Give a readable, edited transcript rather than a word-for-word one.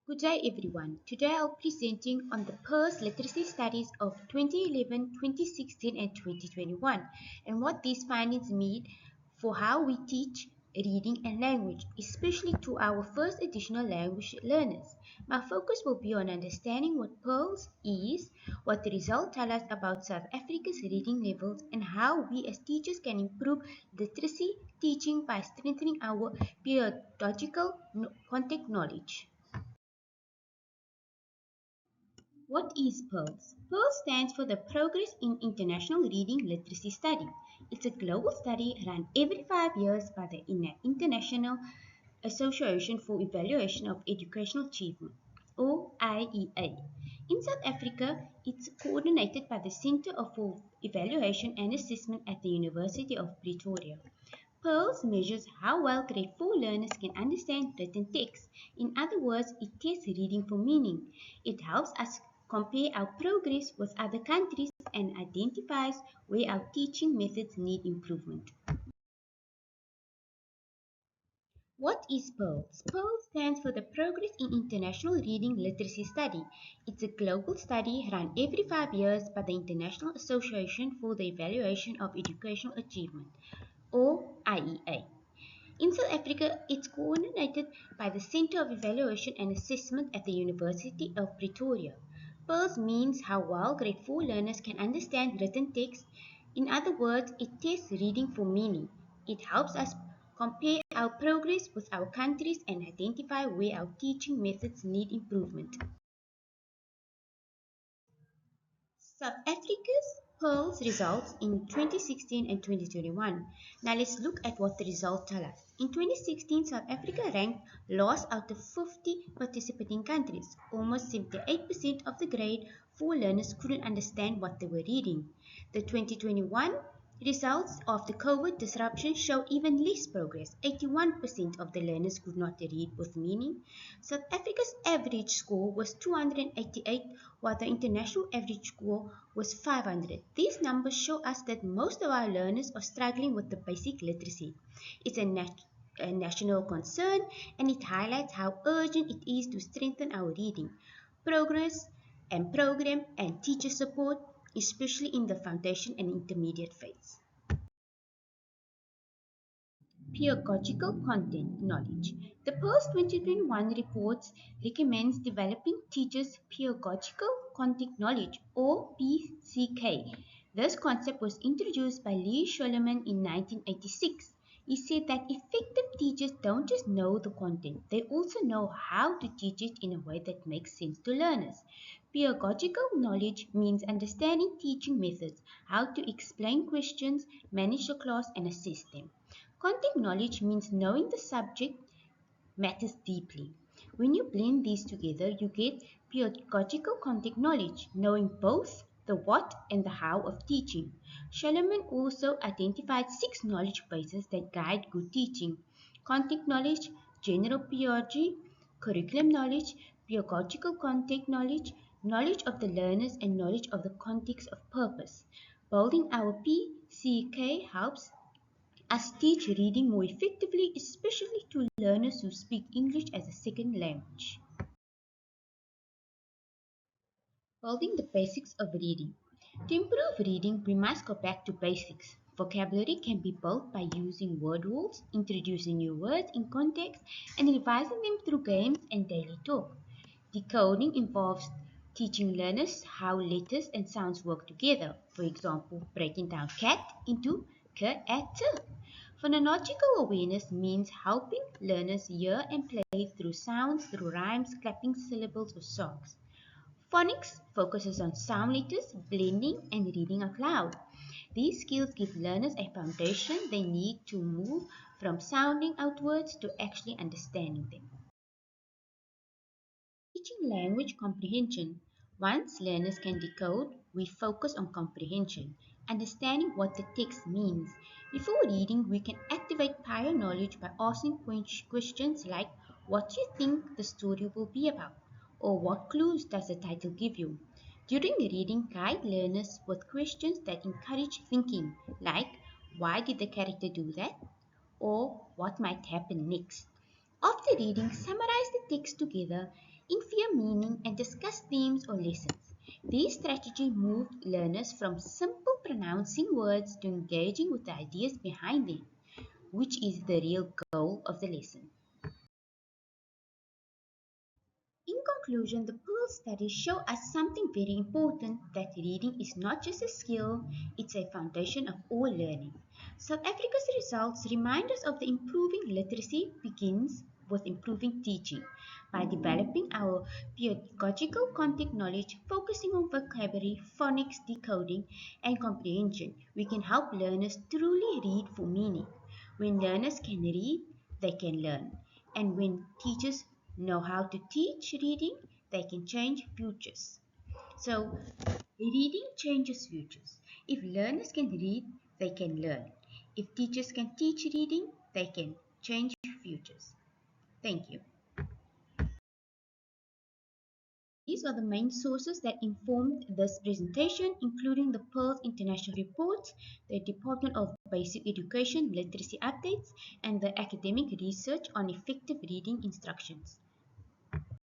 Good day everyone. Today I'll be presenting on the PIRLS literacy studies of 2011, 2016 and 2021 and what these findings mean for how we teach reading and language, especially to our first additional language learners. My focus will be on understanding what PIRLS is, what the results tell us about South Africa's reading levels and how we as teachers can improve literacy teaching by strengthening our pedagogical content knowledge. What is PIRLS? PIRLS stands for the Progress in International Reading Literacy Study. It's a global study run every 5 years by the International Association for Evaluation of Educational Achievement, or IEA. In South Africa, it's coordinated by the Centre for Evaluation and Assessment at the University of Pretoria. PIRLS measures how well grade 4 learners can understand written text. In other words, it tests reading for meaning. It helps us compare our progress with other countries and identifies where our teaching methods need improvement. What is PIRLS? PIRLS stands for the Progress in International Reading Literacy Study. It's a global study run every 5 years by the International Association for the Evaluation of Educational Achievement, or IEA. In South Africa, it's coordinated by the Centre of Evaluation and Assessment at the University of Pretoria. PIRLS means how well grade 4 learners can understand written text. In other words, it tests reading for meaning. It helps us compare our progress with our countries and identify where our teaching methods need improvement. South Africa's PIRLS results in 2016 and 2021. Now let's look at what the results tell us. In 2016, South Africa ranked last out of 50 participating countries. Almost 78% of the grade 4 learners couldn't understand what they were reading. The 2021 results of the COVID disruption show even less progress. 81% of the learners could not read with meaning. South Africa's average score was 288, while the international average score was 500. These numbers show us that most of our learners are struggling with the basic literacy. It's a national concern, and it highlights how urgent it is to strengthen our reading progress and program and teacher support, especially in the foundation and intermediate phase. Pedagogical content knowledge. The PIRLS 2021 reports recommends developing teachers' pedagogical content knowledge, or PCK. This concept was introduced by Lee Scholleman in 1986. He said that effective teachers don't just know the content, they also know how to teach it in a way that makes sense to learners. Pedagogical knowledge means understanding teaching methods, how to explain questions, manage the class, and assess them. Content knowledge means knowing the subject matters deeply. When you blend these together, you get pedagogical content knowledge, knowing both the what and the how of teaching. Scholleman also identified 6 knowledge bases that guide good teaching: content knowledge, general pedagogy, curriculum knowledge, pedagogical content knowledge, knowledge of the learners, and knowledge of the context of purpose. Building our PCK helps us teach reading more effectively, especially to learners who speak English as a second language. Building the basics of reading. To improve reading, we must go back to basics. Vocabulary can be built by using word walls, introducing new words in context, and revising them through games and daily talk. Decoding involves teaching learners how letters and sounds work together. For example, breaking down cat into k-at. Phonological awareness means helping learners hear and play through sounds, through rhymes, clapping syllables, or songs. Phonics focuses on sound letters, blending, and reading out loud. These skills give learners a foundation they need to move from sounding out words to actually understanding them. Teaching language comprehension. Once learners can decode, we focus on comprehension, understanding what the text means. Before reading, we can activate prior knowledge by asking questions like, what do you think the story will be about? Or what clues does the title give you? During reading, guide learners with questions that encourage thinking, like, why did the character do that? Or what might happen next? After reading, summarize the text together infer meaning, and discuss themes or lessons. This strategy moved learners from simple pronouncing words to engaging with the ideas behind them, which is the real goal of the lesson. In conclusion, the PIRLS studies show us something very important, that reading is not just a skill, it's a foundation of all learning. South Africa's results remind us of the improving literacy begins with improving teaching. By developing our pedagogical content knowledge, focusing on vocabulary, phonics, decoding, and comprehension, we can help learners truly read for meaning. When learners can read, they can learn. And when teachers know how to teach reading, they can change futures. So, reading changes futures. If learners can read, they can learn. If teachers can teach reading, they can change futures. Thank you. These are the main sources that informed this presentation, including the PIRLS International Reports, the Department of Basic Education Literacy Updates, and the academic research on effective reading instructions.